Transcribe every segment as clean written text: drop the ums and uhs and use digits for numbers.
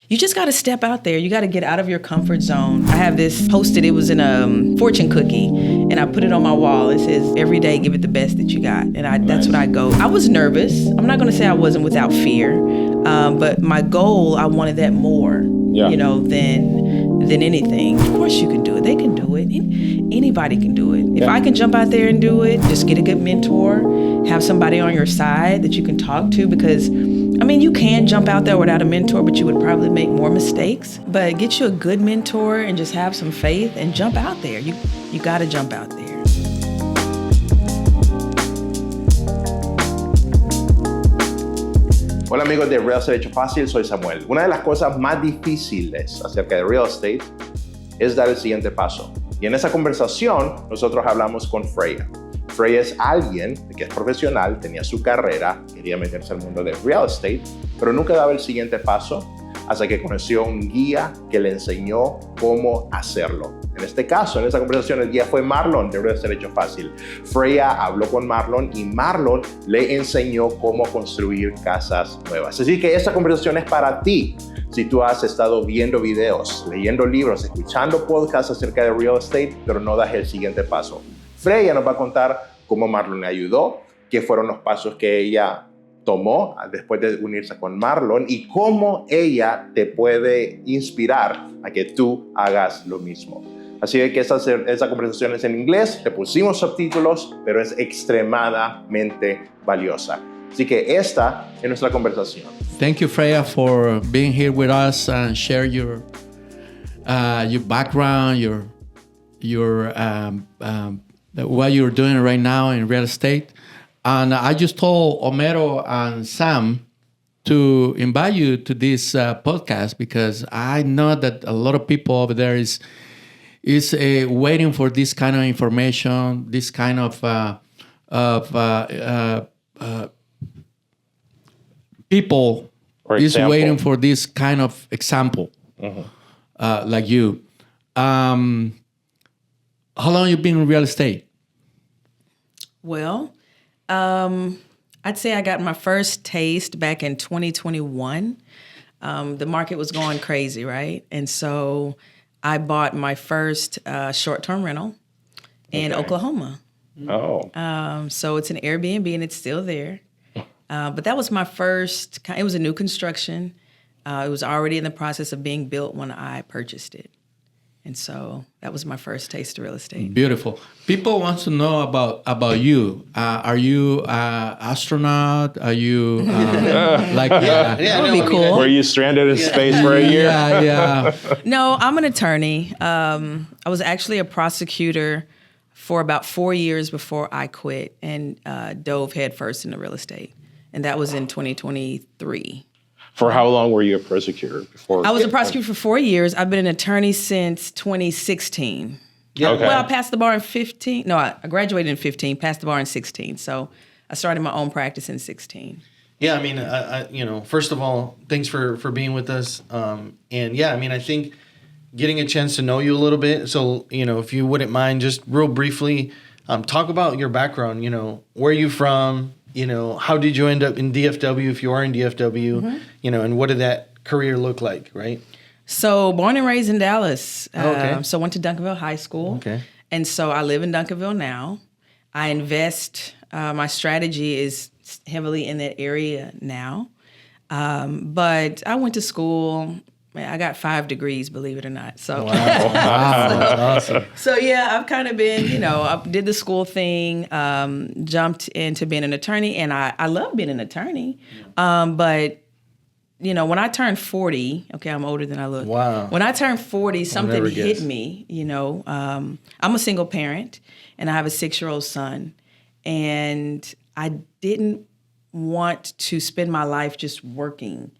you just got to step out there. You got to get out of your comfort zone. I have this posted, it was in a fortune cookie, and I put it on my wall. It says, every day, give it the best that you got. And that's what I go. I was nervous. I'm not going to say I wasn't without fear, but my goal, I wanted that more, than anything. Of course you can do it. They can do it. Anybody can do it. If I can jump out there and do it, just get a good mentor, have somebody on your side that you can talk to, because you can jump out there without a mentor, but you would probably make more mistakes. But get you a good mentor and just have some faith and jump out there. You got to jump out there. Hola amigos de Real Estate Hecho Fácil, soy Samuel. Una de las cosas más difíciles acerca de real estate es dar el siguiente paso. Y en esa conversación nosotros hablamos con Freya. Freya es alguien que es profesional, tenía su carrera, quería meterse al mundo de real estate, pero nunca daba el siguiente paso hasta que conoció un guía que le enseñó cómo hacerlo. En este caso, en esta conversación, el guía fue Marlon de Real Estate Hecho Fácil. Freya habló con Marlon y Marlon le enseñó cómo construir casas nuevas. Así que esta conversación es para ti. Si tú has estado viendo videos, leyendo libros, escuchando podcasts acerca de real estate, pero no das el siguiente paso. Freya nos va a contar cómo Marlon le ayudó, qué fueron los pasos que ella tomó después de unirse con Marlon y cómo ella te puede inspirar a que tú hagas lo mismo. Así que esta conversación es en inglés, le pusimos subtítulos, pero es extremadamente valiosa. Así que esta es nuestra conversación. Thank you, Freya, for being here with us and share your background, what you're doing right now in real estate. And I just told Homero and Sam to invite you to this podcast because I know that a lot of people over there is waiting for this kind of information, this kind of people is waiting for this kind of example, like you. How long you been in real estate? Well, I'd say I got my first taste back in 2021. The market was going crazy, right? And so I bought my first short-term rental in Oklahoma. Oh. So it's an Airbnb and it's still there. But that was my first, it was a new construction. It was already in the process of being built when I purchased it. And so that was my first taste of real estate. Beautiful. People want to know about you. Are you an astronaut? Are you that would be cool. Were you stranded in space for a year? Yeah. No, I'm an attorney. I was actually a prosecutor for about 4 years before I quit and dove headfirst into real estate. And that was in 2023. For how long were you a prosecutor before? I was a prosecutor for 4 years. I've been an attorney since 2016. Yeah. Okay. Well, I passed the bar in 15. No, I graduated in 15, passed the bar in 16. So I started my own practice in 16. Yeah, I mean, first of all, thanks for being with us. And yeah, I mean, I think getting a chance to know you a little bit. So, if you wouldn't mind, just real briefly, talk about your background. Where are you from? How did you end up in DFW if you are in DFW? And what did that career look like, right? So born and raised in Dallas. Okay. So went to Duncanville High School. Okay. And so I live in Duncanville now. I invest, my strategy is heavily in that area now. But I went to school. I got 5 degrees, believe it or not. So, Wow, that's awesome. So yeah, I've kind of been, I did the school thing, jumped into being an attorney, and I love being an attorney. But, when I turned 40, okay, I'm older than I look. Wow. When I turned 40, something never hit guess. me, I'm a single parent, and I have a 6-year-old son, and I didn't want to spend my life just working.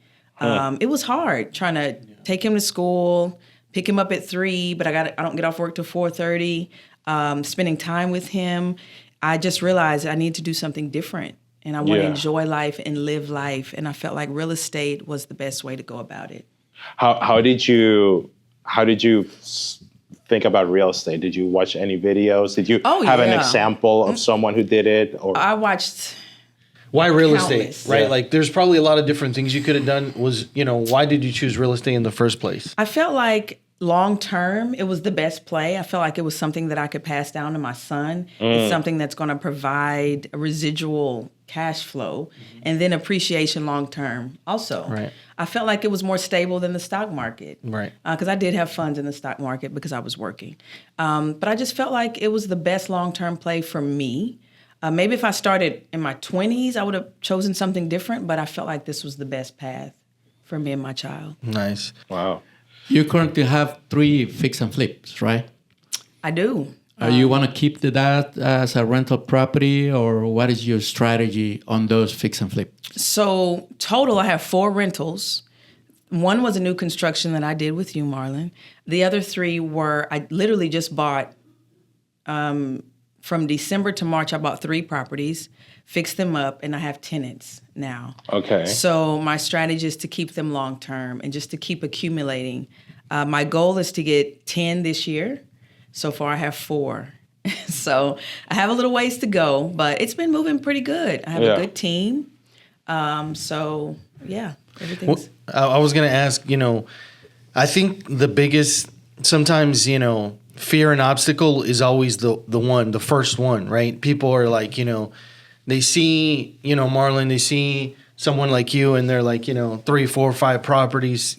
It was hard trying to take him to school, pick him up at 3, but I don't get off work till 4:30. Spending time with him, I just realized I need to do something different, and I want to enjoy life and live life. And I felt like real estate was the best way to go about it. How did you think about real estate? Did you watch any videos? Did you have an example of someone who did it? Or I watched Why real Countless. estate, right? Yeah. Like, there's probably a lot of different things you could have done. Why did you choose real estate in the first place? I felt like long term, it was the best play. I felt like it was something that I could pass down to my son. It's something that's going to provide a residual cash flow and then appreciation long term also. Right. I felt like it was more stable than the stock market. Right. Because I did have funds in the stock market because I was working. But I just felt like it was the best long term play for me. Maybe if I started in my 20s, I would have chosen something different, but I felt like this was the best path for me and my child. Nice. Wow. You currently have 3 fix and flips, right? I do. You want to keep that as a rental property, or what is your strategy on those fix and flip? So total, I have 4 rentals. One was a new construction that I did with you, Marlon. The other 3 were, I literally just bought, from December to March, I bought 3 properties, fixed them up, and I have tenants now. Okay. So my strategy is to keep them long term and just to keep accumulating. My goal is to get 10 this year. So far, I have 4. So I have a little ways to go, but it's been moving pretty good. I have a good team. So yeah, everything's. I was going to ask, I think the biggest, sometimes, fear and obstacle is always the first one, right? People are like, they see, Marlon, they see someone like you and they're like, 3, 4, 5 properties,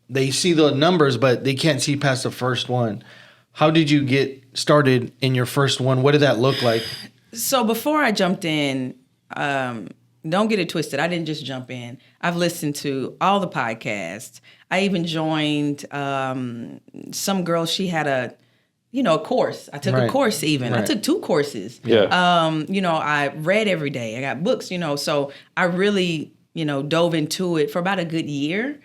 they see the numbers, but they can't see past the first one. How did you get started in your first one? What did that look like? So before I jumped in, don't get it twisted. I didn't just jump in. I've listened to all the podcasts. I even joined some girl. She had a course. I took a course even. I took 2 courses. Yeah. I read every day. I got books, so I really, dove into it for about a good year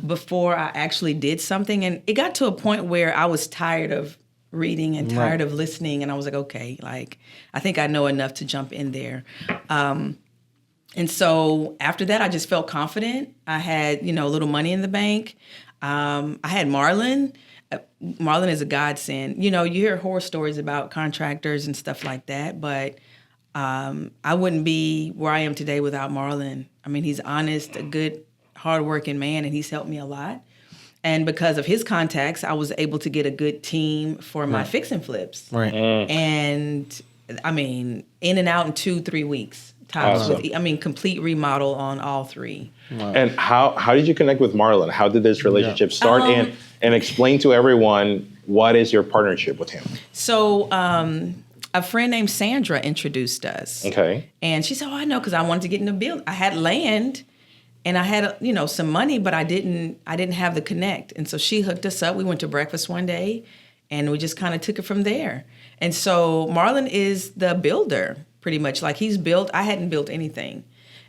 before I actually did something. And it got to a point where I was tired of reading and tired of listening. And I was like, okay, I think I know enough to jump in there. And so after that, I just felt confident. I had, a little money in the bank. I had Marlon. Marlon is a godsend. You hear horror stories about contractors and stuff like that, but I wouldn't be where I am today without Marlon. I mean, he's honest, a good, hardworking man, and he's helped me a lot. And because of his contacts, I was able to get a good team for my fix and flips. Right. And I mean, in and out in 2-3 weeks. Tops Awesome. with, complete remodel on all 3. Wow. And how did you connect with Marlon? How did this relationship start? And explain to everyone, what is your partnership with him? So a friend named Sandra introduced us. Okay. And she said, I know, because I wanted to get in the build. I had land and I had, some money, but I didn't have the connect. And so she hooked us up. We went to breakfast one day and we just kind of took it from there. And so Marlon is the builder, pretty much. Like, he's built, I hadn't built anything.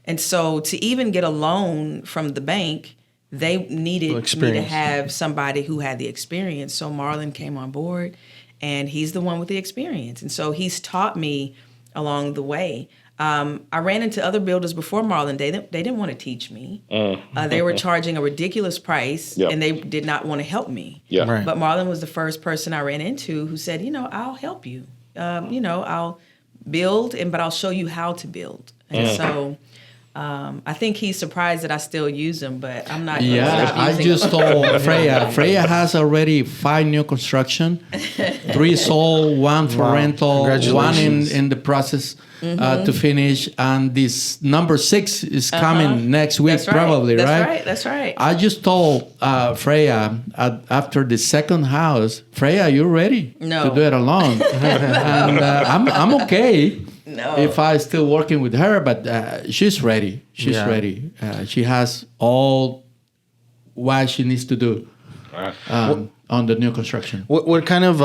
And so to even get a loan from the bank, they needed me to have somebody who had the experience. So Marlon came on board, and he's the one with the experience. And so he's taught me along the way. I ran into other builders before Marlon. They didn't want to teach me. They were charging a ridiculous price, and they did not want to help me. Yeah. Right. But Marlon was the first person I ran into who said, I'll help you. I'll build, but I'll show you how to build. And so I think he's surprised that I still use him, but I'm not. Yeah, I just told Freya. Freya has already 5 new construction, 3 sold, 1 for rental, 1 in the process to finish, and this number 6 is coming next week. That's right. Probably, right? Right. That's right. I just told Freya after the second house, Freya, you're ready No. to do it alone, and I'm okay. No. If I still working with her, but she's ready. She's ready. She has all what she needs to do on the new construction. What kind of,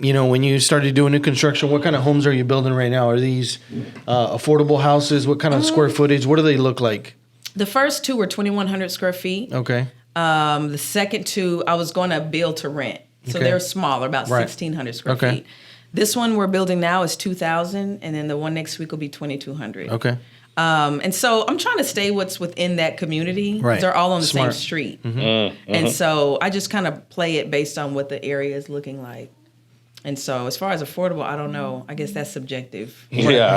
when you started doing new construction, what kind of homes are you building right now? Are these affordable houses? What kind of square footage? What do they look like? The first 2 were 2,100 square feet. Okay. The second 2, I was going to build to rent. So Okay. they're smaller, about Right. 1,600 square Okay. feet. This one we're building now is 2,000, and then the one next week will be 2,200. Okay. And so I'm trying to stay what's within that community. 'Cause Right. They're all on the Smart. same street. And so I just kind of play it based on what the area is looking like. And so as far as affordable, I don't know. I guess that's subjective. Yeah.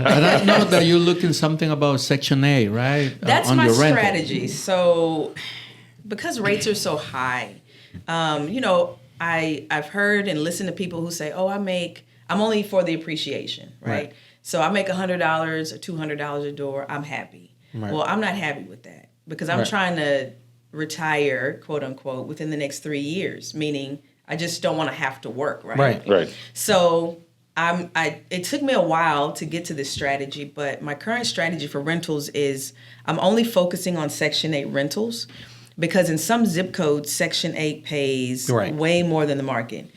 And I know that you're looking something about Section 8, right? That's on my your rental. strategy. So because rates are so high, I've heard and listened to people who say, I'm only for the appreciation, right? So I make $100 or $200 a door, I'm happy. Right. Well, I'm not happy with that because I'm trying to retire, quote unquote, within the next 3 years, meaning I just don't want to have to work, right? Right. So it took me a while to get to this strategy, but my current strategy for rentals is I'm only focusing on Section 8 rentals because in some zip codes, Section 8 pays way more than the market.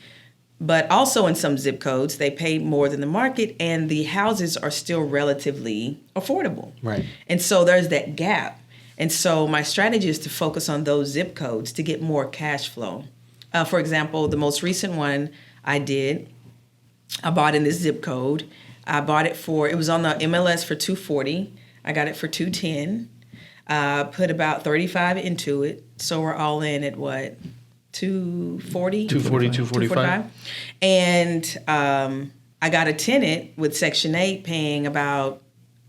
But also in some zip codes, they pay more than the market and the houses are still relatively affordable. Right. And so there's that gap. And so my strategy is to focus on those zip codes to get more cash flow. For example, the most recent one I bought in this zip code. I bought it it was on the MLS for $240. I got it for $210. Put about $35 into it. So we're all in at what? $240? $245. And I got a tenant with Section 8 paying about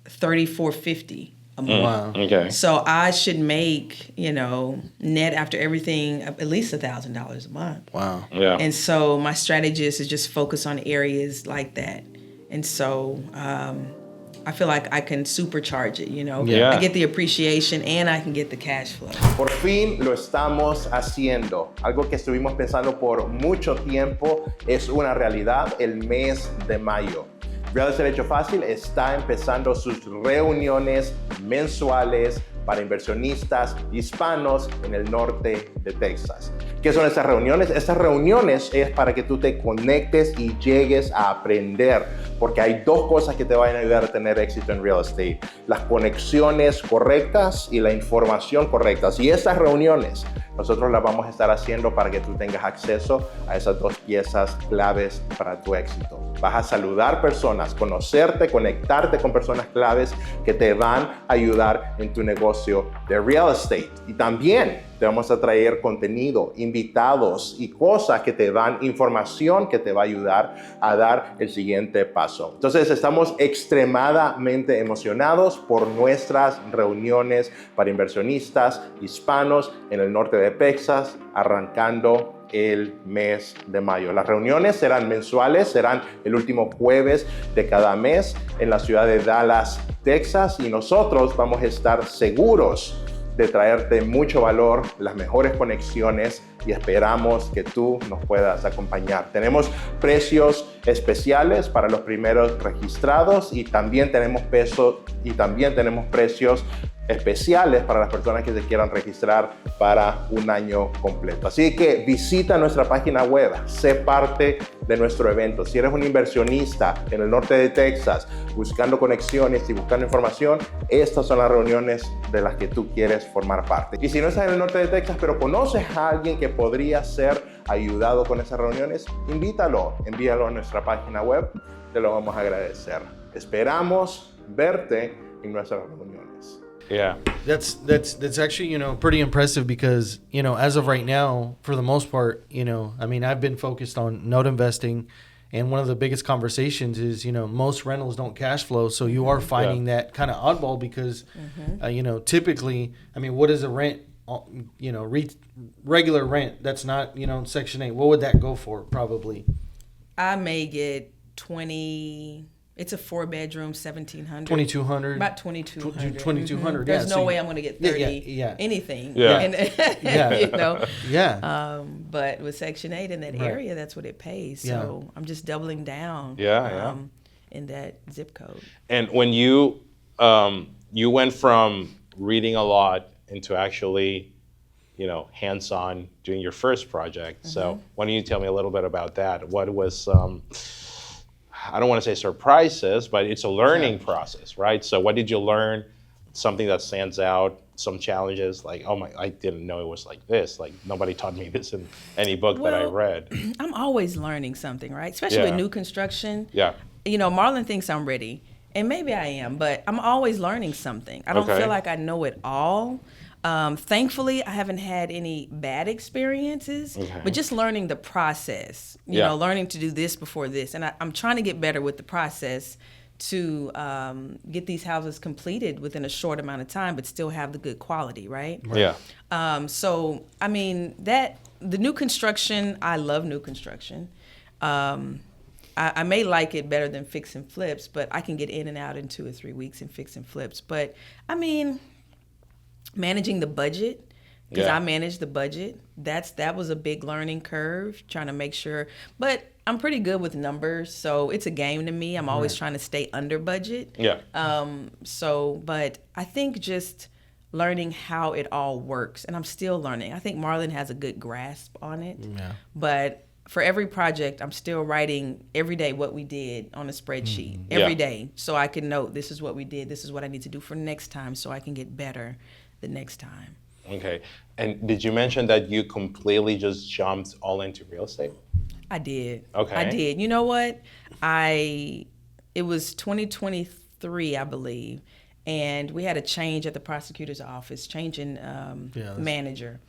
$34.50 a month. Wow. Okay. So I should make, net after everything, at least $1,000 a month. Wow. Yeah. And so my strategy is to just focus on areas like that. And so I feel like I can supercharge it, Yeah. I get the appreciation and I can get the cash flow. Por fin lo estamos haciendo. Algo que estuvimos pensando por mucho tiempo es una realidad el mes de mayo. Real Estate Hecho Fácil está empezando sus reuniones mensuales para inversionistas hispanos en el norte de Texas. ¿Qué son estas reuniones? Estas reuniones es para que tú te conectes y llegues a aprender, porque hay dos cosas que te van a ayudar a tener éxito en real estate: las conexiones correctas y la información correcta. Y estas reuniones nosotros las vamos a estar haciendo para que tú tengas acceso a esas dos piezas claves para tu éxito. Vas a saludar personas, conocerte, conectarte con personas claves que te van a ayudar en tu negocio de real estate. Y también te vamos a traer contenido, invitados y cosas que te dan información que te va a ayudar a dar el siguiente paso. Entonces estamos extremadamente emocionados por nuestras reuniones para inversionistas hispanos en el norte de Texas, arrancando el mes de mayo. Las reuniones serán mensuales, serán el último jueves de cada mes en la ciudad de Dallas, Texas, y nosotros vamos a estar seguros de traerte mucho valor, las mejores conexiones, y esperamos que tú nos puedas acompañar. Tenemos precios especiales para los primeros registrados y también tenemos precios especiales para las personas que se quieran registrar para un año completo. Así que visita nuestra página web, sé parte de nuestro evento. Si eres un inversionista en el norte de Texas, buscando conexiones y buscando información, estas son las reuniones de las que tú quieres formar parte. Y si no estás en el norte de Texas, pero conoces a alguien que podría ser ayudado con esas reuniones, invítalo, envíalo a nuestra página web, te lo vamos a agradecer. Esperamos verte en nuestras reuniones. Yeah. That's actually, pretty impressive because, as of right now, for the most part, I've been focused on note investing, and one of the biggest conversations is, most rentals don't cash flow. So you are finding that kind of oddball because, typically, what is a rent, regular rent that's not, Section 8? What would that go for probably? I may get 20... It's a 4-bedroom, 1,700. 2,200. About 2,200. 2,200. There's no way I'm going to get 30 anything. But with Section 8 in that area, that's what it pays. So I'm just doubling down. In that zip code. And when you went from reading a lot into actually, hands-on doing your first project. So why don't you tell me a little bit about that? What was I don't want to say surprises, but it's a learning process, right? So what did you learn? Something that stands out, some challenges, like, I didn't know it was like this. Like, nobody taught me this in any book that I read. I'm always learning something, right? Especially with new construction. Yeah. Marlon thinks I'm ready, and maybe I am, but I'm always learning something. I don't feel like I know it all. Thankfully, I haven't had any bad experiences, but just learning the process, you know, learning to do this before this. And I'm trying to get better with the process to get these houses completed within a short amount of time, but still have the good quality, right? Yeah. So, I mean, the new construction, I love new construction. I may like it better than fix and flips, but I can get in and out in 2 or 3 weeks in fix and flips. But, I mean, managing the budget, because I manage the budget, that was a big learning curve, trying to make sure. But I'm pretty good with numbers, so it's a game to me. I'm always trying to stay under budget. Yeah. But I think just learning how it all works, and I'm still learning. I think Marlon has a good grasp on it. Yeah. But for every project, I'm still writing every day what we did on a spreadsheet every day, so I can note this is what we did, this is what I need to do for next time, so I can get better the next time. Okay. And did you mention that you completely just jumped all into real estate? I did. Okay. I did. You know what? It was 2023, I believe, and we had a change at the prosecutor's office, changing manager.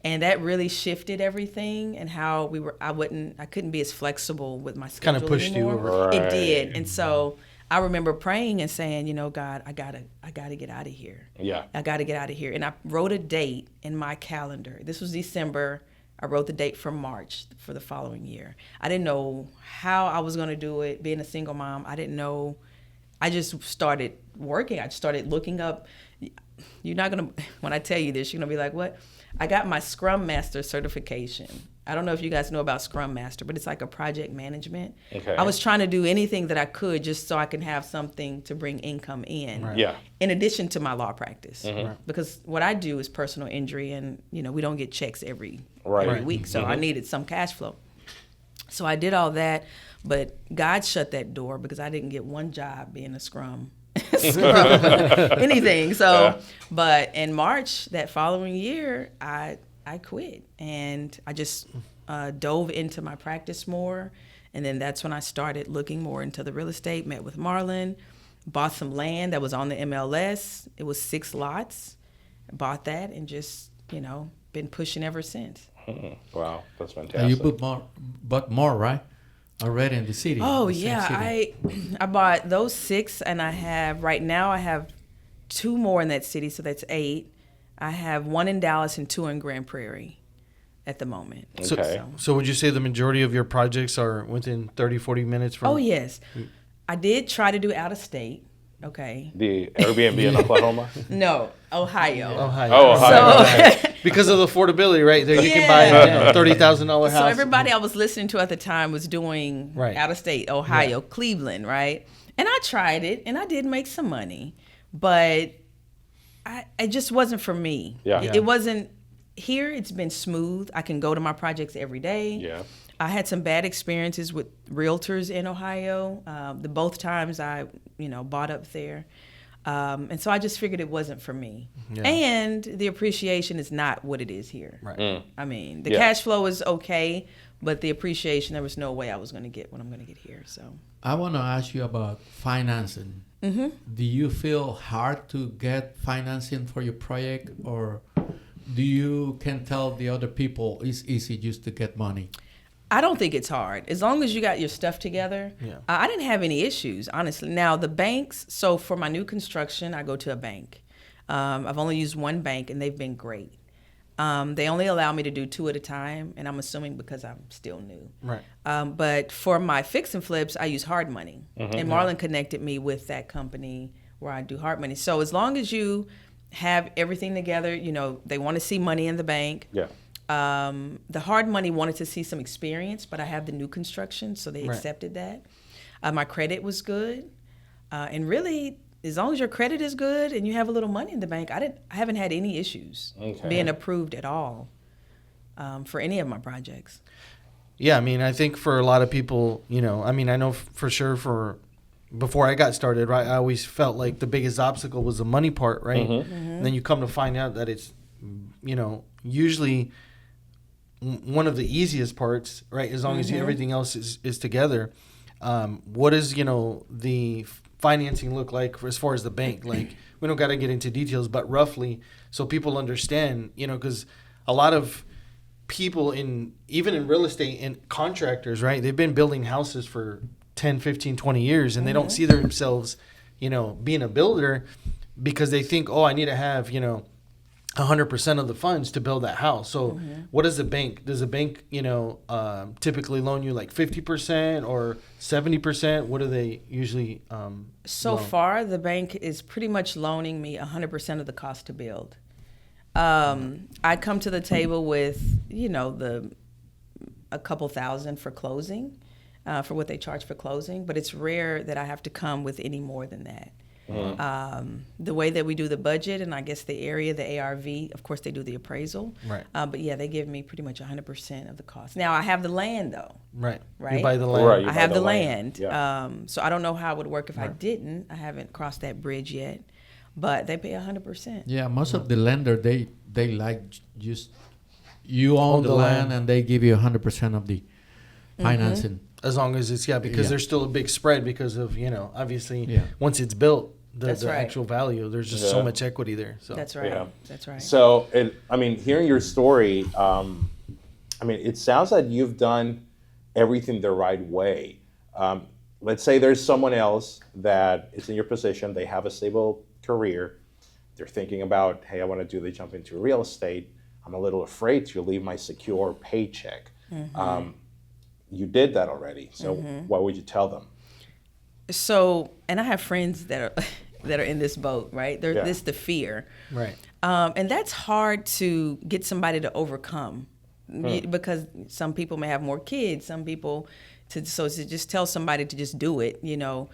And that really shifted everything and how I couldn't be as flexible with my schedule kind of pushed anymore. you over. Right. It did. And so I remember praying and saying, you know, God, I gotta get out of here. Yeah. I gotta get out of here. And I wrote a date in my calendar. This was December. I wrote the date for March for the following year. I didn't know how I was gonna do it, being a single mom. I didn't know. I just started working. I started looking up. You're not gonna, when I tell you this, you're gonna be like, what? I got my Scrum Master certification. I don't know if you guys know about Scrum Master, but it's like a project management. Okay. I was trying to do anything that I could just so I can have something to bring income in. Right. Yeah. In addition to my law practice. Because what I do is personal injury, and you know, we don't get checks every week. So I needed some cash flow. So I did all that, but God shut that door because I didn't get one job being a Scrum anything. So, but in March that following year, I quit, and I just dove into my practice more, and then that's when I started looking more into the real estate. Met with Marlon, bought some land that was on the MLS. It was 6 lots. Bought that, and just been pushing ever since. Wow, that's fantastic. And you bought more, right? Already in the city. Oh the same yeah, city. I bought those 6, and I have 2 more in that city, so that's 8. I have 1 in Dallas and 2 in Grand Prairie at the moment. Okay. So would you say the majority of your projects are within 30, 40 minutes from? Oh yes, I did try to do out of state. Okay. The Airbnb in Oklahoma? No, Ohio. Oh, Ohio. So, Because of the affordability, right? There you can buy a $30,000 house. So everybody I was listening to at the time was doing out of state, Ohio, Cleveland, right? And I tried it, and I did make some money, but it just wasn't for me. Yeah. It wasn't. Here, it's been smooth. I can go to my projects every day. Yeah. I had some bad experiences with realtors in Ohio. Both times I, bought up there. And so I just figured it wasn't for me. Yeah. And the appreciation is not what it is here. Right. I mean, the cash flow is okay, but the appreciation, there was no way I was going to get what I'm going to get here. So I want to ask you about financing. Mm-hmm. Do you feel hard to get financing for your project, or do you can tell the other people it's easy just to get money? I don't think it's hard. As long as you got your stuff together. Yeah. I didn't have any issues, honestly. Now, the banks, so for my new construction, I go to a bank. I've only used one bank, and they've been great. They only allow me to do 2 at a time, and I'm assuming because I'm still new. Right. But for my fix and flips, I use hard money. Mm-hmm. And Marlon connected me with that company where I do hard money. So as long as you have everything together, they want to see money in the bank. Yeah. The hard money wanted to see some experience, but I have the new construction, so they accepted that. My credit was good. And really, as long as your credit is good and you have a little money in the bank, I haven't had any issues being approved at all for any of my projects. Yeah, I mean, I think for a lot of people, I know for sure before I got started, right, I always felt like the biggest obstacle was the money part, right? Mm-hmm. And then you come to find out that it's, usually one of the easiest parts, right? As long as everything else is together. What is, the financing look like as far as the bank? Like, we don't got to get into details, but roughly, so people understand, because a lot of people even in real estate and contractors, right? They've been building houses for 10, 15, 20 years, and they don't see themselves, being a builder because they think, oh, I need to have, 100% of the funds to build that house. So what does the bank, typically loan you like 50% or 70%? What do they usually So loan? far, the bank is pretty much loaning me 100% of the cost to build. I come to the table with, a couple thousand for closing, for what they charge for closing, but it's rare that I have to come with any more than that. The way that we do the budget, and I guess the area, the ARV, of course they do the appraisal. Right. But yeah, they give me pretty much 100% of the cost. Now I have the land though. Right. Right. You buy the land. Right. I have the land. Yeah. So I don't know how it would work if I didn't. I haven't crossed that bridge yet. But they pay 100%. Yeah, most of the lender, they like just you own the land and they give you 100% of the financing. As long as it's, because there's still a big spread because of, obviously once it's built, the right. actual value, there's just so much equity there. So That's right. Yeah. That's right. So, hearing your story, it sounds like you've done everything the right way. Let's say there's someone else that is in your position, they have a stable career, they're thinking about, hey, I want to do the jump into real estate. I'm a little afraid to leave my secure paycheck. You did that already. So what would you tell them? So, and I have friends that are that are in this boat, right? This is the fear. Right. And that's hard to get somebody to overcome because some people may have more kids, some people to just tell somebody to just do it,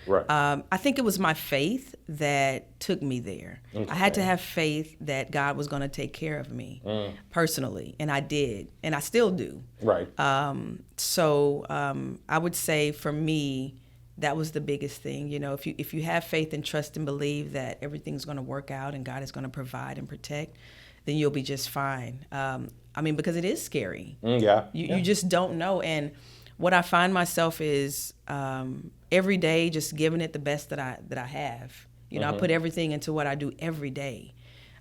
Right. I think it was my faith that took me there. Okay. I had to have faith that God was going to take care of me personally, and I did, and I still do. Right. So I would say for me, that was the biggest thing. If you have faith and trust and believe that everything's going to work out and God is going to provide and protect, then you'll be just fine. Because it is scary. You just don't know. And what I find myself is every day just giving it the best that I have. I put everything into what I do every day.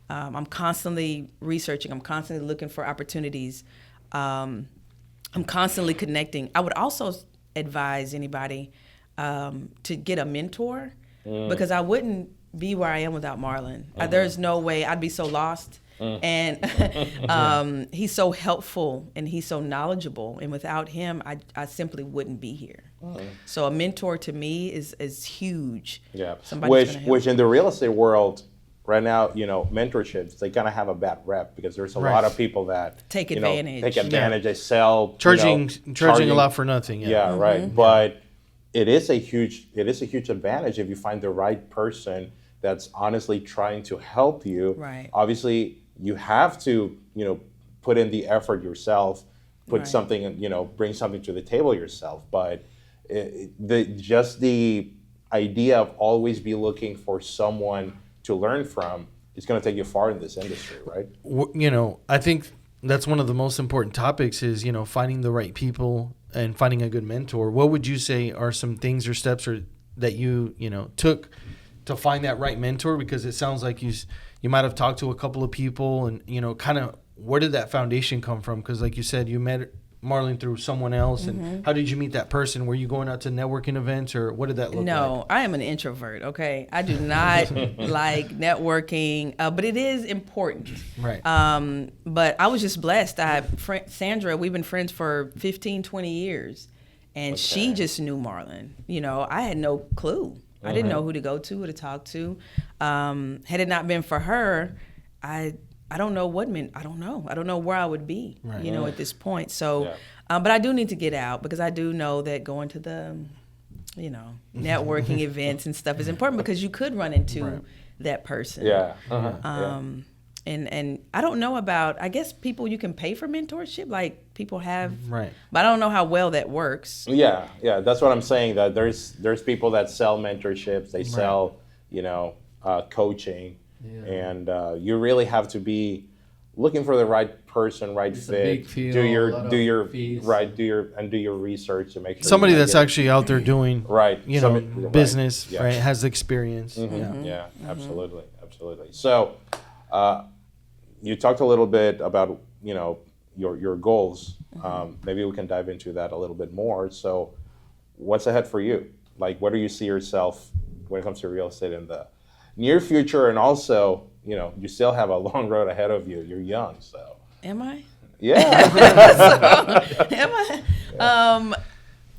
I'm constantly researching. I'm constantly looking for opportunities. I'm constantly connecting. I would also advise anybody to get a mentor because I wouldn't be where I am without Marlon. There's no way. I'd be so lost. And he's so helpful and he's so knowledgeable, and without him I simply wouldn't be here. So a mentor to me is huge. Which in the real estate world right now, mentorships, they kind of have a bad rep because there's a lot of people that take advantage. They sell charging a lot for nothing. Right. But it is a huge advantage if you find the right person that's honestly trying to help you. Right. Obviously, you have to, put in the effort yourself, put something, bring something to the table yourself. But the idea of always be looking for someone to learn from is going to take you far in this industry, right? I think that's one of the most important topics is, finding the right people and finding a good mentor. What would you say are some things or steps that you took to find that right mentor? Because it sounds like you might have talked to a couple of people and, kind of where did that foundation come from? Because like you said, you met Marlon through someone else. And how did you meet that person? Were you going out to networking events or what did that look like? No, I am an introvert, okay? I do not like networking, but it is important. Right. But I was just blessed. I have Sandra, we've been friends for 15, 20 years. And she just knew Marlon. I had no clue. I didn't know who to go to, who to talk to. Had it not been for her, I don't know what meant. I don't know. I don't know where I would be, at this point. So, but I do need to get out because I do know that going to the, networking events and stuff is important because you could run into that person. And I don't know about, I guess people you can pay for mentorship, like people have, but I don't know how well that works. Yeah, that's what I'm saying. That there's people that sell mentorships, they sell, coaching, and you really have to be looking for the right person, right It's a fit. big field, do a your lot do of your fees. right, do your research to make sure Somebody you're not that's getting- actually out there doing, right, you know, right, business, yeah. right, has experience. Yeah, absolutely. So, you talked a little bit about, you know, your goals. Maybe we can dive into that a little bit more. So, what's ahead for you? Like, where do you see yourself when it comes to real estate in the near future? And also, you know, you still have a long road ahead of you. You're young, so. Am I? Yeah. Am I?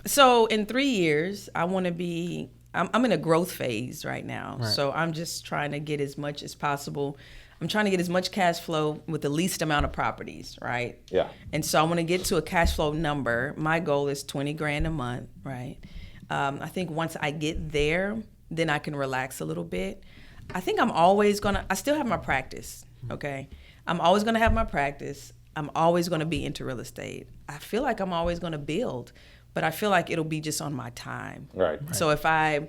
So in 3 years, I want to be. I'm in a growth phase right now, so I'm just trying to get as much as possible. I'm trying to get as much cash flow with the least amount of properties, right? Yeah. And so I want to get to a cash flow number. My goal is $20,000 a month, right? I think once I get there, then I can relax a little bit. I think I still have my practice, okay? I'm always gonna have my practice. I'm always gonna be into real estate. I feel like I'm always gonna build, but I feel like it'll be just on my time. Right. So if I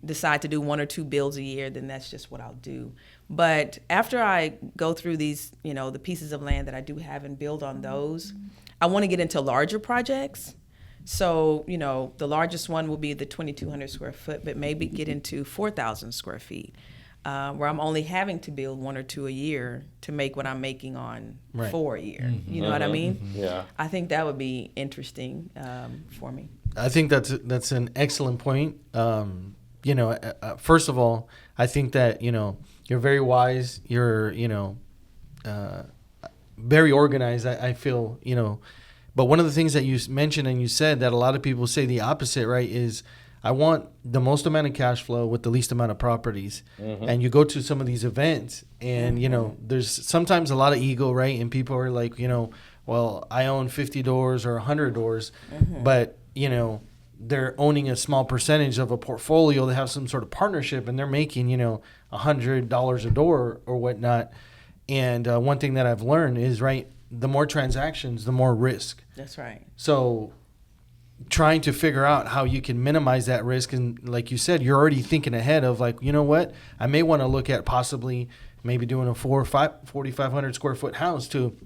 decide to do 1 or 2 builds a year, then that's just what I'll do. But after I go through these, you know, the pieces of land that I do have and build on those, I wanna get into larger projects. So, you know, the largest one will be the 2,200 square foot, but maybe get into 4,000 square feet. Where I'm only having to build 1 or 2 a year to make what I'm making on 4 a year. You know what I mean? Yeah. I think that would be interesting for me. I think that's an excellent point. You know, first of all, I think that, you know, you're very wise. You're, you know, very organized. I feel, you know, but one of the things that you mentioned and you said that a lot of people say the opposite, right, is I want the most amount of cash flow with the least amount of properties. And you go to some of these events and, you know, there's sometimes a lot of ego, right? And people are like, you know, well, I own 50 doors or 100 doors, but, you know, they're owning a small percentage of a portfolio. They have some sort of partnership and they're making, you know, $100 a door or whatnot. And one thing that I've learned is, right, the more transactions, the more risk. That's right. So trying to figure out how you can minimize that risk. And like you said, you're already thinking ahead of like, you know what, I may want to look at possibly maybe doing a 4,500 square foot house to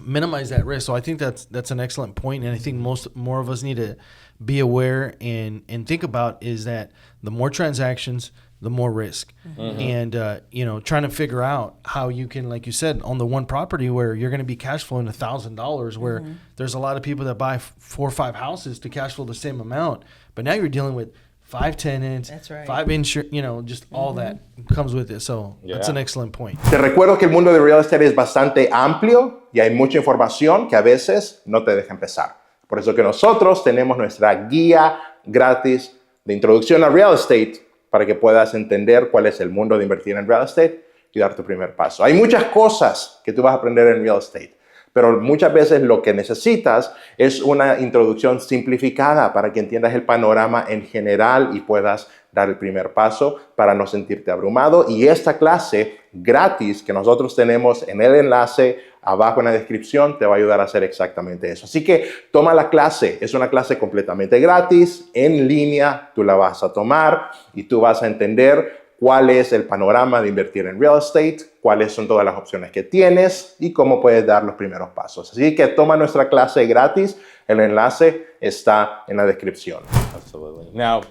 minimize that risk. So I think that's an excellent point. And I think more of us need to be aware and think about is that the more transactions, the more risk. And, you know, trying to figure out how you can, like you said, on the one property where you're going to be cash flowing $1,000, where there's a lot of people that buy 4 or 5 houses to cash flow the same amount. But now you're dealing with 5 tenants, That's right. 5 insurance, you know, just all that comes with it. So that's an excellent point. Te recuerdo que el mundo de real estate es bastante amplio y hay mucha información que a veces no te deja empezar. Por eso que nosotros tenemos nuestra guía gratis de introducción a real estate para que puedas entender cuál es el mundo de invertir en real estate y dar tu primer paso. Hay muchas cosas que tú vas a aprender en real estate, pero muchas veces lo que necesitas es una introducción simplificada para que entiendas el panorama en general y puedas dar el primer paso para no sentirte abrumado. Y esta clase gratis que nosotros tenemos en el enlace abajo en la descripción te va a ayudar a hacer exactamente eso. Así que toma la clase, es una clase completamente gratis, en línea, tú la vas a tomar y tú vas a entender cuál es el panorama de invertir en real estate, cuáles son todas las opciones que tienes y cómo puedes dar los primeros pasos. Así que toma nuestra clase gratis, el enlace está en la descripción. Absolutely. Now,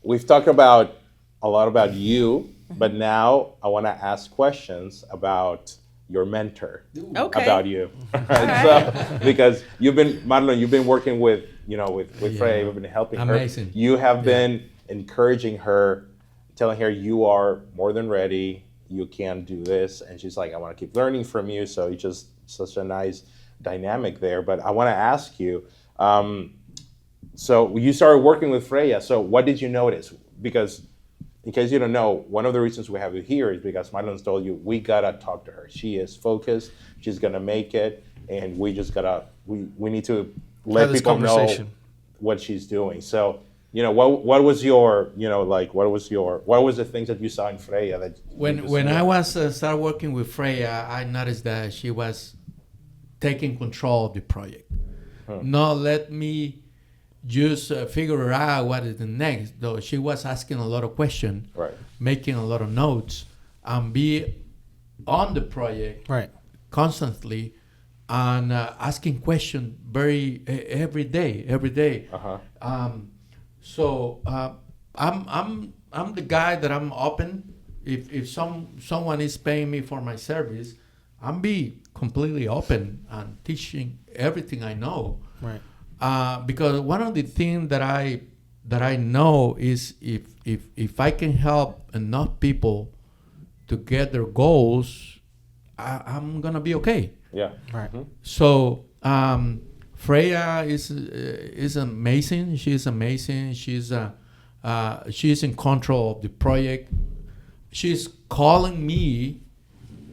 we've talked about a lot about you, but now I want to ask questions about your mentor, Okay. about you. So, because Marlon, you've been working with Freya, you've been helping Amazing. her. You have been encouraging her, telling her you are more than ready, you can do this. And she's like, I want to keep learning from you. So it's just such a nice dynamic there. But I want to ask you, so you started working with Freya. So what did you notice? Because in case you don't know, one of the reasons we have you here is because Marlon's told you, we gotta talk to her. She is focused, she's gonna make it, and we just gotta, we need to let people know what she's doing. So, you know, what was the things that you saw in Freya that when I was started working with Freya, I noticed that she was taking control of the project. Not let me just figure out what is the next, though she was asking a lot of questions, right, making a lot of notes, and be on the project, Right. constantly and asking questions every day. So I'm the guy that I'm open. If someone is paying me for my service, I'm be completely open and teaching everything I know. Right. Because one of the things that I know is if I can help enough people to get their goals, I'm gonna be okay. Yeah. Right. So Freya is amazing. She's amazing. She's in control of the project. She's calling me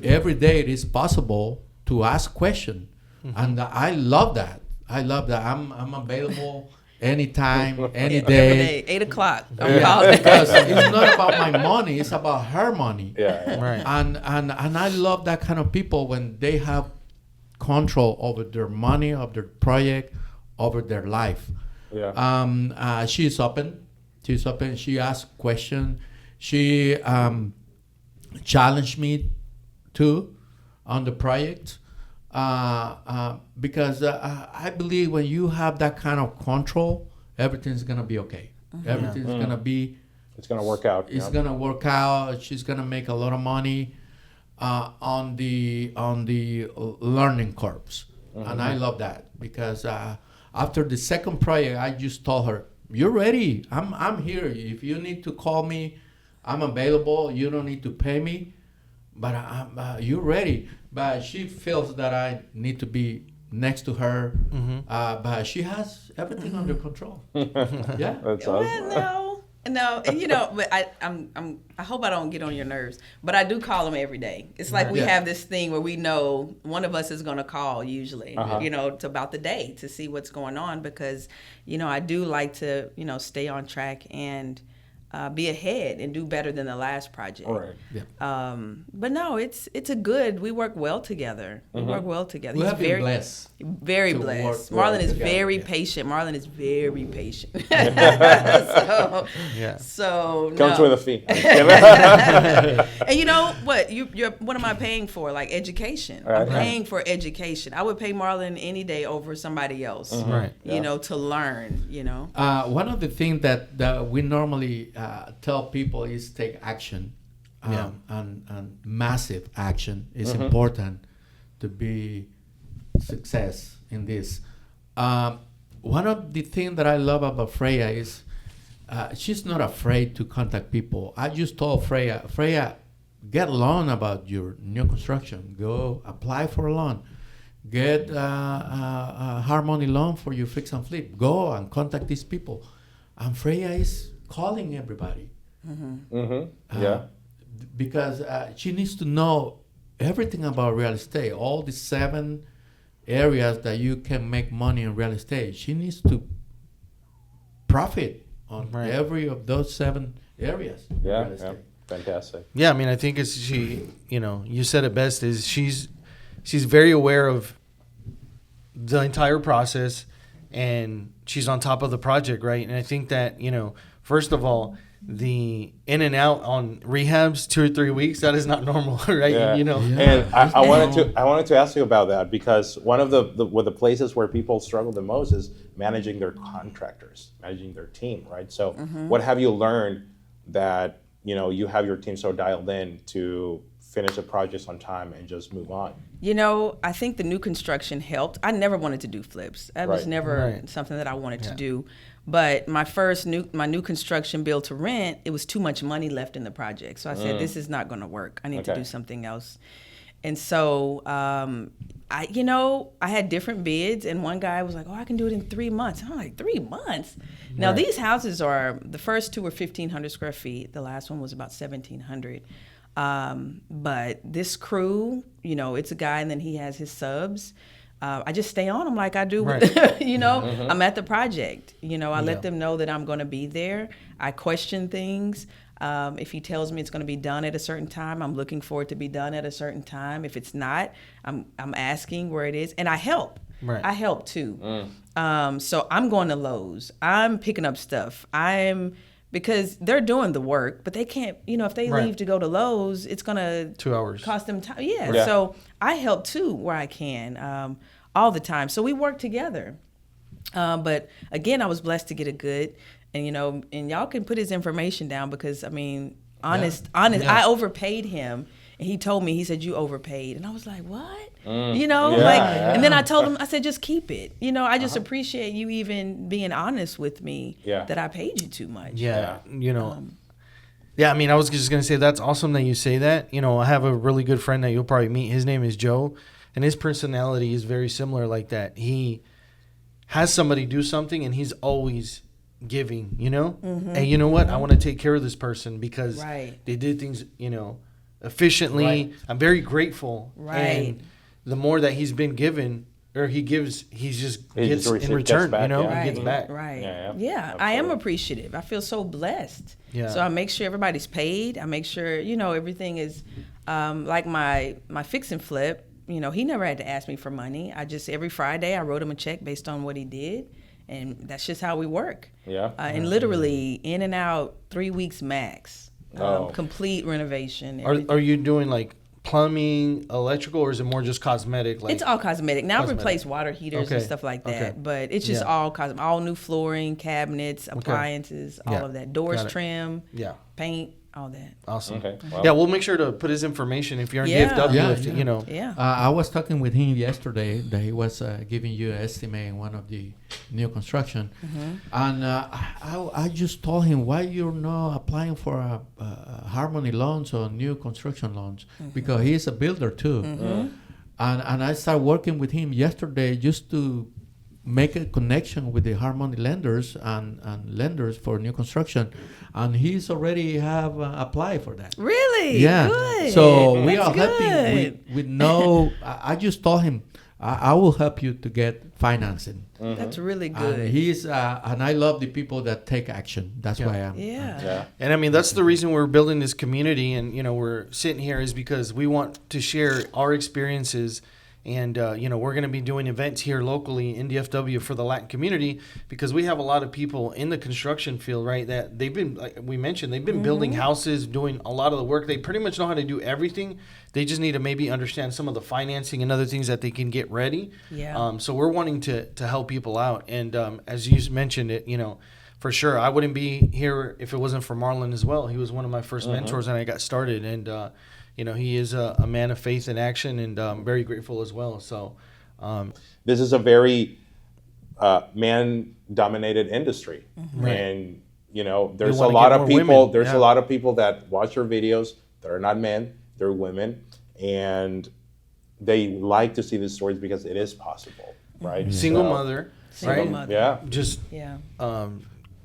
every day it is possible to ask questions, and I love that. I'm available anytime, any day. Every day, 8:00. Because it's not about my money; it's about her money. Yeah. Right. And I love that kind of people when they have control over their money, of their project, over their life. Yeah. She's open. She asks questions. She challenged me too on the project because I believe when you have that kind of control, everything's gonna be okay. Everything's gonna be. It's gonna work out. It's gonna work out. She's gonna make a lot of money on the learning curves, and I love that because after the second project, I just told her, "You're ready. I'm here. If you need to call me, I'm available. You don't need to pay me, but you're ready." But she feels that I need to be next to her, but she has everything under control. Yeah. That's awesome. Well, no, and but I hope I don't get on your nerves, but I do call them every day. It's like we have this thing where we know one of us is going to call usually, it's about the day to see what's going on because, I do like to, stay on track and be ahead and do better than the last project. All right. Yeah. But no, it's we work well together. We work well together. We He's have been blessed. Very to blessed. work Marlon is together, very yeah. patient. Marlon is very patient. Yeah. So Comes no. with a fee. And you know what? You're what am I paying for? Like education. Right. I'm paying for education. I would pay Marlon any day over somebody else. Right. To learn. One of the things that we normally tell people is take action, and massive action is important to be success in this. One of the things that I love about Freya is she's not afraid to contact people. I just told Freya, get a loan about your new construction. Go apply for a loan. Get a hard money loan for your fix and flip. Go and contact these people. And Freya is calling everybody. Yeah. Because she needs to know everything about real estate, all the 7 areas that you can make money in real estate. She needs to profit on every of those 7 areas. Yeah. Real estate. Fantastic. Yeah, I mean, I think it's you said it best. Is she's very aware of the entire process, and she's on top of the project, right? And I think that first of all, the in and out on rehabs 2 or 3 weeks, that is not normal, right? Yeah. And I wanted to ask you about that because one of the places where people struggle the most is managing their contractors, managing their team, right? So what have you learned that you have your team so dialed in to finish the projects on time and just move on? I think the new construction helped. I never wanted to do flips. That was never something that I wanted to do. But my new construction build to rent, it was too much money left in the project. So I said, this is not going to work. I need to do something else. And so I had different bids, and one guy was like, "Oh, I can do it in 3 months." I'm like, 3 months? Now these houses the first 2 were 1,500 square feet. The last one was about 1,700. But this crew, it's a guy and then he has his subs. I just stay on them like I do, with, I'm at the project. I let them know that I'm going to be there. I question things. If he tells me it's going to be done at a certain time, I'm looking for it to be done at a certain time. If it's not, I'm asking where it is, and I help. Right. I help too. So I'm going to Lowe's. I'm picking up stuff. I'm because they're doing the work, but they can't, if they Right. leave to go to Lowe's, it's going to 2 hours. cost them time. Yeah. So I help too where I can, all the time. So we work together. But again, I was blessed to get a good, and and y'all can put his information down because honest, Yeah. I overpaid him. And he told me, he said, you overpaid. And I was like, what? And then I told him, I said, just keep it. I just appreciate you even being honest with me that I paid you too much. Yeah. I was just going to say, that's awesome that you say that. I have a really good friend that you'll probably meet. His name is Joe. And his personality is very similar like that. He has somebody do something and he's always giving, And you know what? I want to take care of this person because they did things, efficiently. Right. I'm very grateful. Right. And the more that he's been given or he gives, he just gets in gets return, back, Right. he gets back. Right. Yeah, I am absolutely. appreciative. I feel so blessed. Yeah. So I make sure everybody's paid. I make sure, everything is like my fix and flip. He never had to ask me for money. Every Friday I wrote him a check based on what he did. And that's just how we work. Yeah. And literally in and out 3 weeks max. Oh. Complete renovation. Are you doing like plumbing, electrical, or is it more just cosmetic? Like It's all cosmetic. Now I Cosmetic. replace water heaters and Okay. stuff like that. Okay. But it's just Yeah. all cosmetic. All new flooring, cabinets, appliances, all Yeah. of that. Doors, Got it. trim, Yeah. paint, all that. Awesome. Okay. Wow. Yeah, we'll make sure to put his information if you're in Yeah. DFW. Yeah, if, yeah. Yeah. I was talking with him yesterday that he was giving you an estimate in one of the new construction, and I just told him why you're not applying for a Harmony loans or new construction loans because he's a builder too, and I started working with him yesterday just to make a connection with the Harmony lenders and lenders for new construction, and he's already have applied for that. Really? Yeah. Good. So we That's are helping good. with no. I just told him I will help you to get financing. That's really And good. he's and I love the people that take action. That's why I'm. Yeah. Yeah. And that's the reason we're building this community and, we're sitting here is because we want to share our experiences. And, we're going to be doing events here locally in DFW for the Latin community because we have a lot of people in the construction field, right, that they've been, like we mentioned, they've been building houses, doing a lot of the work. They pretty much know how to do everything. They just need to maybe understand some of the financing and other things that they can get ready. Yeah. So we're wanting to help people out. And as you mentioned it, for sure, I wouldn't be here if it wasn't for Marlon as well. He was one of my first mentors when I got started. And, he is a man of faith and action, and I'm very grateful as well. So, This is a very man-dominated industry, and there's a wanna lot get of more people. women, There's yeah. a lot of people that watch your videos that are not men; they're women, and they like to see these stories because it is possible, right? single So- mother, Single right? mother. Yeah. Just Yeah.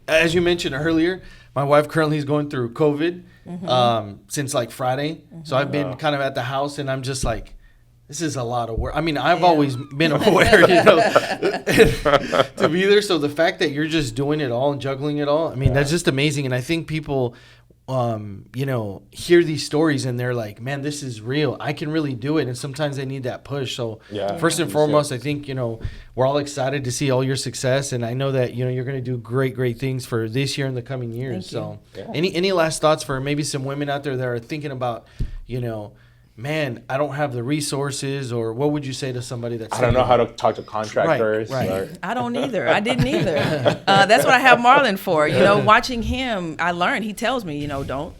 as you mentioned earlier, my wife currently is going through COVID since like Friday. So I've been kind of at the house, and I'm just like, this is a lot of work. I mean, I've always been aware, to be there. So the fact that you're just doing it all and juggling it all, I mean, that's just amazing. And I think people, hear these stories and they're like, man, this is real. I can really do it. And sometimes they need that push. So first and foremost, I think, we're all excited to see all your success. And I know that, you're going to do great, great things for this year and the coming years. Thank So any last thoughts for maybe some women out there that are thinking about, man, I don't have the resources, or what would you say to somebody that's I don't know how to talk to contractors. Right. or- I don't either. I didn't either. That's what I have Marlon for. Watching him, I learned. He tells me, don't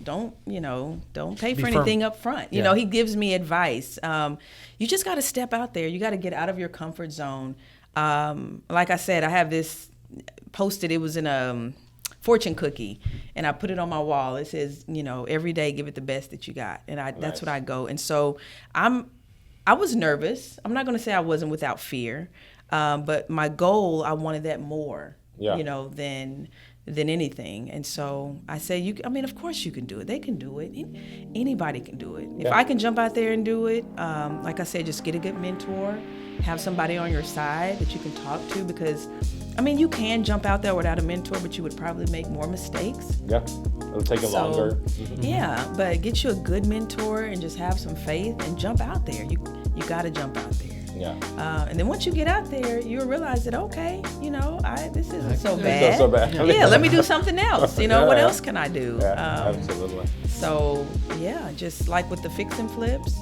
pay for firm. anything up front. Yeah. He gives me advice. You just got to step out there. You got to get out of your comfort zone. Like I said, I have this posted. It was in a fortune cookie, and I put it on my wall. It says, every day give it the best that you got, and that's what I go. And so I was nervous. I'm not going to say I wasn't without fear, but my goal, I wanted that more, than anything. And so I say, of course you can do it. They can do it. Anybody can do it. If I can jump out there and do it, like I said, just get a good mentor, have somebody on your side that you can talk to, because you can jump out there without a mentor, but you would probably make more mistakes. Yeah, it'll take it longer. Yeah, but get you a good mentor and just have some faith and jump out there. You got to jump out there. Yeah. And then once you get out there, you'll realize that, okay, this isn't so It's bad. not so bad. Yeah, let me do something else. What Yeah. else can I do? Yeah, absolutely. So, yeah, just like with the fix and flips,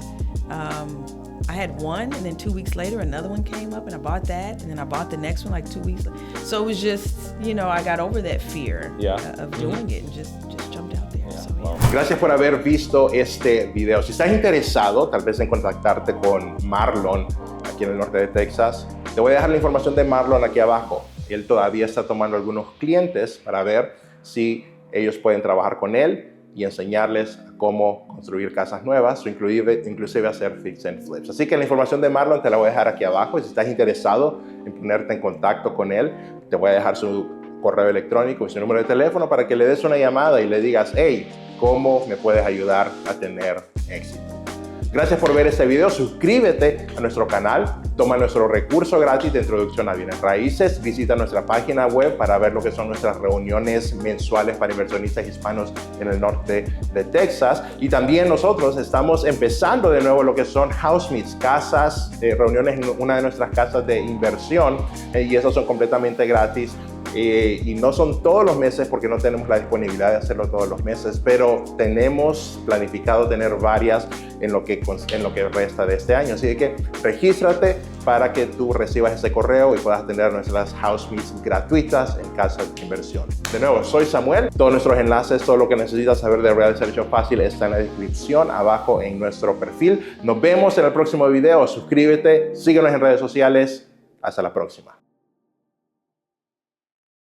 I had one, and then 2 weeks later, another one came up, and I bought that, and then I bought the next one like 2 weeks later. So it was just, I got over that fear of doing it and just jumped out there. So, Wow. Gracias por haber visto este video. Si estás interesado, tal vez en contactarte con Marlon, aquí en el norte de Texas, te voy a dejar la información de Marlon aquí abajo. Él todavía está tomando algunos clientes para ver si ellos pueden trabajar con él y enseñarles cómo construir casas nuevas o inclusive hacer fix and flips. Así que la información de Marlon te la voy a dejar aquí abajo, y si estás interesado en ponerte en contacto con él, te voy a dejar su correo electrónico y su número de teléfono para que le des una llamada y le digas, hey, ¿cómo me puedes ayudar a tener éxito? Gracias por ver este video. Suscríbete a nuestro canal. Toma nuestro recurso gratis de introducción a bienes raíces. Visita nuestra página web para ver lo que son nuestras reuniones mensuales para inversionistas hispanos en el norte de Texas. Y también nosotros estamos empezando de nuevo lo que son house meets, casas, reuniones en una de nuestras casas de inversión. Y esas son completamente gratis. Y no son todos los meses porque no tenemos la disponibilidad de hacerlo todos los meses, pero tenemos planificado tener varias en lo que resta de este año. Así que regístrate para que tú recibas ese correo y puedas tener nuestras house meets gratuitas en casas de inversión. De nuevo, soy Samuel. Todos nuestros enlaces, todo lo que necesitas saber de realizar Hecho Fácil está en la descripción abajo en nuestro perfil. Nos vemos en el próximo video. Suscríbete, síguenos en redes sociales. Hasta la próxima.